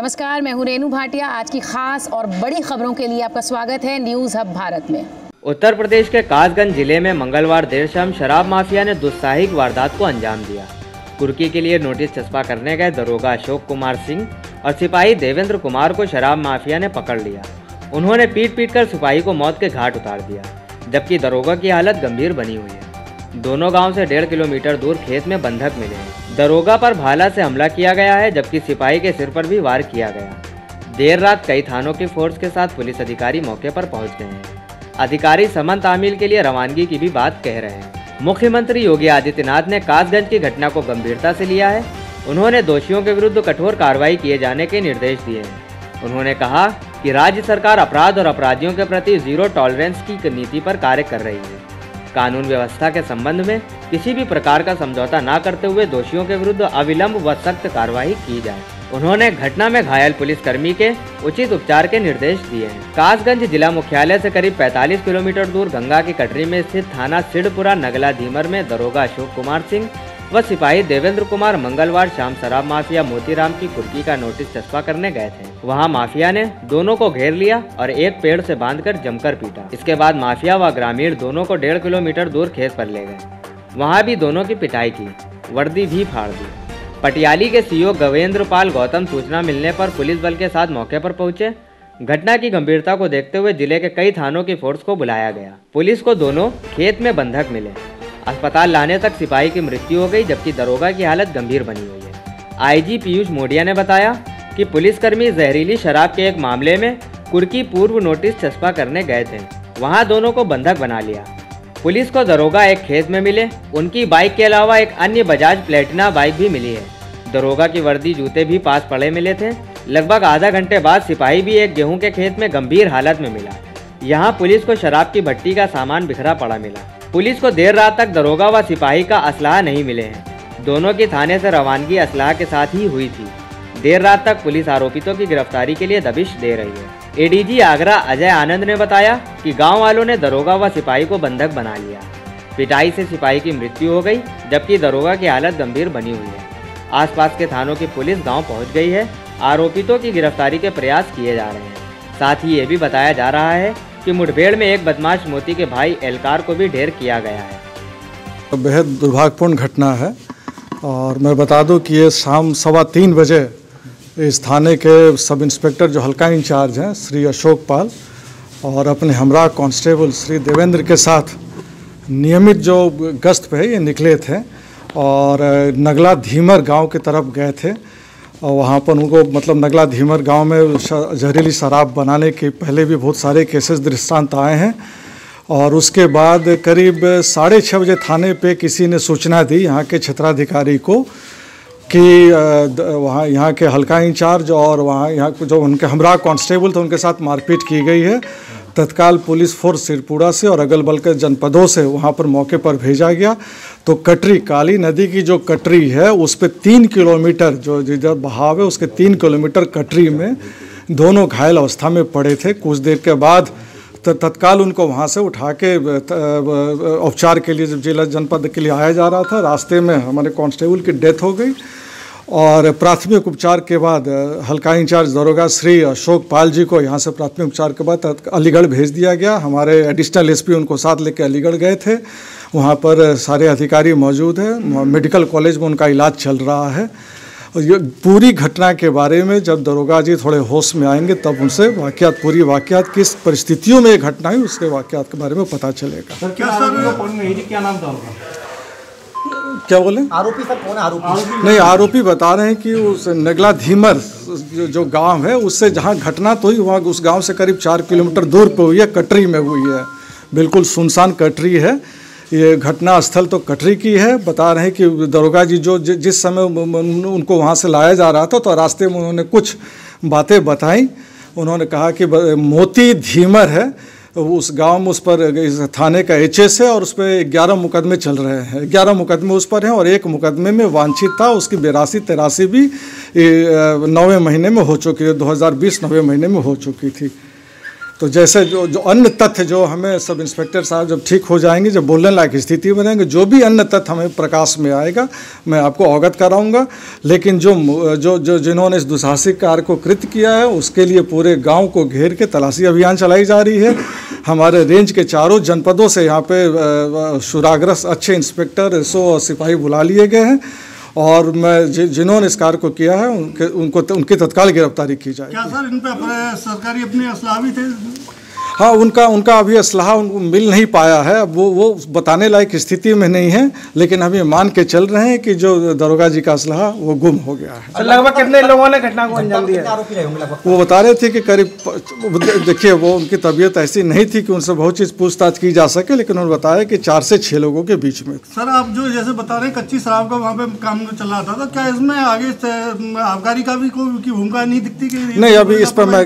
नमस्कार, मैं हूं रेनू भाटिया। आज की खास और बड़ी खबरों के लिए आपका स्वागत है न्यूज़ हब भारत में। उत्तर प्रदेश के कासगंज जिले में मंगलवार देर शाम शराब माफिया ने दुस्साहसिक वारदात को अंजाम दिया। कुर्की के लिए नोटिस चस्पा करने गए दरोगा अशोक कुमार सिंह और सिपाही देवेंद्र कुमार को शराब माफिया ने पकड़ लिया। उन्होंने पीट कर सिपाही को मौत के घाट उतार दिया, जबकि दरोगा की हालत गंभीर बनी हुई है। दोनों गांव से 1.5 किलोमीटर दूर खेत में बंधक मिले हैं। दरोगा पर भाला से हमला किया गया है, जबकि सिपाही के सिर पर भी वार किया गया। देर रात कई थानों की फोर्स के साथ पुलिस अधिकारी मौके पर पहुंच गए हैं। अधिकारी समन तामील के लिए रवानगी की भी बात कह रहे हैं। मुख्यमंत्री योगी आदित्यनाथ ने कासगंज की घटना को गंभीरता से लिया है। उन्होंने दोषियों के विरुद्ध कठोर कार्रवाई किए जाने के निर्देश दिए हैं। उन्होंने कहा कि राज्य सरकार अपराध और अपराधियों के प्रति जीरो टॉलरेंस की नीति पर कार्य कर रही है। कानून व्यवस्था के संबंध में किसी भी प्रकार का समझौता न करते हुए दोषियों के विरुद्ध अविलंब व सख्त कार्रवाई की जाए। उन्होंने घटना में घायल पुलिसकर्मी के उचित उपचार के निर्देश दिए हैं। कासगंज जिला मुख्यालय से करीब 45 किलोमीटर दूर गंगा की कटरी में स्थित थाना सिडपुरा नगला धीमर में दरोगा अशोक कुमार सिंह व सिपाही देवेंद्र कुमार मंगलवार शाम शराब माफिया मोतीराम की कुर्की का नोटिस चस्पा करने गए थे। वहां माफिया ने दोनों को घेर लिया और एक पेड़ से बांधकर जमकर पीटा। इसके बाद माफिया व ग्रामीण दोनों को 1.5 किलोमीटर दूर खेत पर ले गए। वहां भी दोनों की पिटाई की, वर्दी भी फाड़ दी। पटियाली के सीओ गवेंद्र पाल गौतम सूचना मिलने पर पुलिस बल के साथ मौके पर पहुंचे। घटना की गंभीरता को देखते हुए जिले के कई थानों की फोर्स को बुलाया गया। पुलिस को दोनों खेत में बंधक मिले। अस्पताल लाने तक सिपाही की मृत्यु हो गई, जबकि दरोगा की हालत गंभीर बनी हुई है। आईजी पीयूष मोडिया ने बताया कि पुलिसकर्मी जहरीली शराब के एक मामले में कुर्की पूर्व नोटिस चस्पा करने गए थे। वहां दोनों को बंधक बना लिया। पुलिस को दरोगा एक खेत में मिले। उनकी बाइक के अलावा एक अन्य बजाज प्लेटिना बाइक भी मिली है। दरोगा की वर्दी जूते भी पास पड़े मिले थे। लगभग आधा घंटे बाद सिपाही भी एक गेहूं के खेत में गंभीर हालत में मिला। यहाँ पुलिस को शराब की भट्टी का सामान बिखरा पड़ा मिला। पुलिस को देर रात तक दरोगा व सिपाही का असलाह नहीं मिले हैं। दोनों की थाने से रवानगी असलाह के साथ ही हुई थी। देर रात तक पुलिस आरोपितों की गिरफ्तारी के लिए दबिश दे रही है। एडीजी आगरा अजय आनंद ने बताया कि गांव वालों ने दरोगा व सिपाही को बंधक बना लिया। पिटाई से सिपाही की मृत्यु हो गई, जबकि दरोगा की हालत गंभीर बनी हुई है। आसपास के थानों की पुलिस गांव पहुंच गई है। आरोपितों की गिरफ्तारी के प्रयास किए जा रहे हैं। साथ ही ये भी बताया जा रहा है कि मुठभेड़ में एक बदमाश मोती के भाई एलकार को भी ढेर किया गया है। बेहद दुर्भाग्यपूर्ण घटना है और मैं बता दूं कि ये शाम 3:15 बजे इस थाने के सब इंस्पेक्टर जो हल्का इंचार्ज हैं श्री अशोक पाल और अपने हमरा कांस्टेबल श्री देवेंद्र के साथ नियमित जो गश्त पे है ये निकले थे और नगला धीमर गांव की तरफ गए थे। और वहाँ पर उनको नगला धीमर गांव में जहरीली शराब बनाने के पहले भी बहुत सारे केसेस दृष्टांत आए हैं। और उसके बाद करीब 6:30 बजे थाने पे किसी ने सूचना दी यहाँ के क्षेत्राधिकारी को कि वहाँ यहाँ के हल्का इंचार्ज और यहाँ जो उनके हमरा कांस्टेबल थे उनके साथ मारपीट की गई है। तत्काल पुलिस फोर्स सिरपुरा से और अगल बगल के जनपदों से वहाँ पर मौके पर भेजा गया। तो कटरी काली नदी की जो कटरी है उस पर 3 किलोमीटर जो बहाव है उसके 3 किलोमीटर कटरी में दोनों घायल अवस्था में पड़े थे। कुछ देर के बाद तत्काल उनको वहाँ से उठा के उपचार के लिए जिला जनपद के लिए आया जा रहा था। रास्ते में हमारे कांस्टेबल की डेथ हो गई और प्राथमिक उपचार के बाद हल्का इंचार्ज दरोगा श्री अशोक पाल जी को यहाँ से प्राथमिक उपचार के बाद अलीगढ़ भेज दिया गया। हमारे एडिशनल एसपी उनको साथ लेकर अलीगढ़ गए थे। वहाँ पर सारे अधिकारी मौजूद हैं। मेडिकल कॉलेज में उनका इलाज चल रहा है। और ये पूरी घटना के बारे में जब दरोगा जी थोड़े होश में आएंगे तब उनसे पूरी वाक़यात किस परिस्थितियों में ये घटना हुई उसके वाक़यात के बारे में पता चलेगा। सर क्या नाम था उनका? क्या बोले? आरोपी सर कौन है? आरोपी नहीं, आरोपी बता रहे हैं कि उस नगला धीमर जो गांव है उससे जहां घटना तो हुई वहाँ उस गांव से करीब 4 किलोमीटर दूर पे हुई है, कटरी में हुई है। बिल्कुल सुनसान कटरी है। ये घटना स्थल तो कटरी की है। बता रहे हैं कि दरोगा जी जिस समय उनको वहाँ से लाया जा रहा था तो रास्ते में उन्होंने कुछ बातें बताई। उन्होंने कहा कि मोती धीमर है उस गांव में, उस पर इस थाने का एचएस है और उस पर 11 मुकदमे चल रहे हैं। 11 मुकदमे उस पर हैं और एक मुकदमे में वांछित था। उसकी 82-83 भी 9वें महीने में हो चुकी है। 2020 9वें महीने में हो चुकी थी। तो जैसे जो अन्य तथ्य जो हमें सब इंस्पेक्टर साहब जब ठीक हो जाएंगे, जब बोलने लायक स्थिति में रहेंगे, जो भी अन्य तथ्य हमें प्रकाश में आएगा मैं आपको अवगत कराऊंगा। लेकिन जिन्होंने इस दुस्साहसिक कार्य को कृत्य किया है उसके लिए पूरे गांव को घेर के तलाशी अभियान चलाई जा रही है। हमारे रेंज के चारों जनपदों से यहाँ पे शुराग्रस्त अच्छे इंस्पेक्टर, एसओ और सिपाही बुला लिए गए हैं और मैं जिन्होंने इस कार्य को किया है उनकी तत्काल गिरफ्तारी की जाए। क्या सर इन पे सरकारी अपने असलाह भी थे? हाँ, उनका अभी असलाहा उनको मिल नहीं पाया है। अब वो बताने लायक स्थिति में नहीं है, लेकिन हम ये मान के चल रहे हैं कि जो दरोगा जी का असलाहा वो गुम हो गया है। लगभग कितने लोगों ने घटना को अंजाम दिया? वो बता रहे थे कि करीब, देखिए वो उनकी तबीयत ऐसी नहीं थी कि उनसे बहुत चीज़ पूछताछ की जा सके, लेकिन उन्होंने बताया कि 4 से 6 लोगों के बीच में। सर आप जो जैसे बता रहे हैं कच्ची शराब का वहाँ पे काम चल रहा था, तो क्या इसमें आगे आबकारी का भी कोई भूमिका नहीं दिखती? नहीं, अभी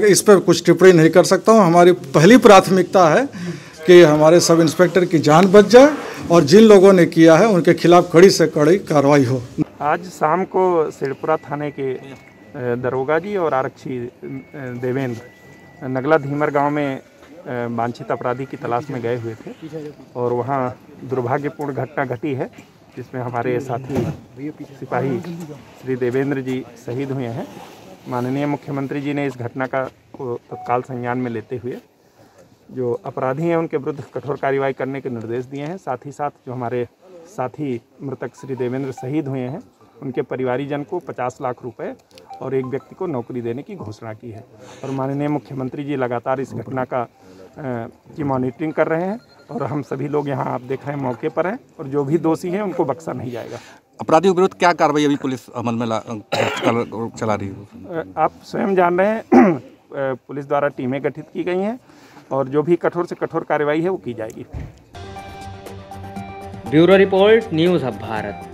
इस पर कुछ टिप्पणी नहीं कर सकता हूँ। हमारी पहली प्राथमिकता है कि हमारे सब इंस्पेक्टर की जान बच जाए और जिन लोगों ने किया है उनके खिलाफ कड़ी से कड़ी कार्रवाई हो। आज शाम को सिरपुरा थाने के दरोगा जी और आरक्षी देवेंद्र नगला धीमर गांव में वांछित अपराधी की तलाश में गए हुए थे और वहां दुर्भाग्यपूर्ण घटना घटी है जिसमें हमारे साथी सिपाही श्री देवेंद्र जी शहीद हुए हैं। माननीय मुख्यमंत्री जी ने इस घटना का तत्काल संज्ञान में लेते हुए जो अपराधी हैं उनके विरुद्ध कठोर कार्रवाई करने के निर्देश दिए हैं। साथ ही साथ जो हमारे साथी मृतक श्री देवेंद्र शहीद हुए हैं उनके परिवारीजन को 50 लाख रुपए और एक व्यक्ति को नौकरी देने की घोषणा की है। और माननीय मुख्यमंत्री जी लगातार इस घटना की मॉनिटरिंग कर रहे हैं और हम सभी लोग यहाँ आप देख रहे हैं मौके पर हैं और जो भी दोषी हैं उनको बख्शा नहीं जाएगा। अपराधियों के विरुद्ध क्या कार्रवाई अभी पुलिस अमल में चला रही है? आप स्वयं जान रहे हैं पुलिस द्वारा टीमें गठित की गई हैं और जो भी कठोर से कठोर कार्रवाई है वो की जाएगी। Bureau report, news hub Bharat.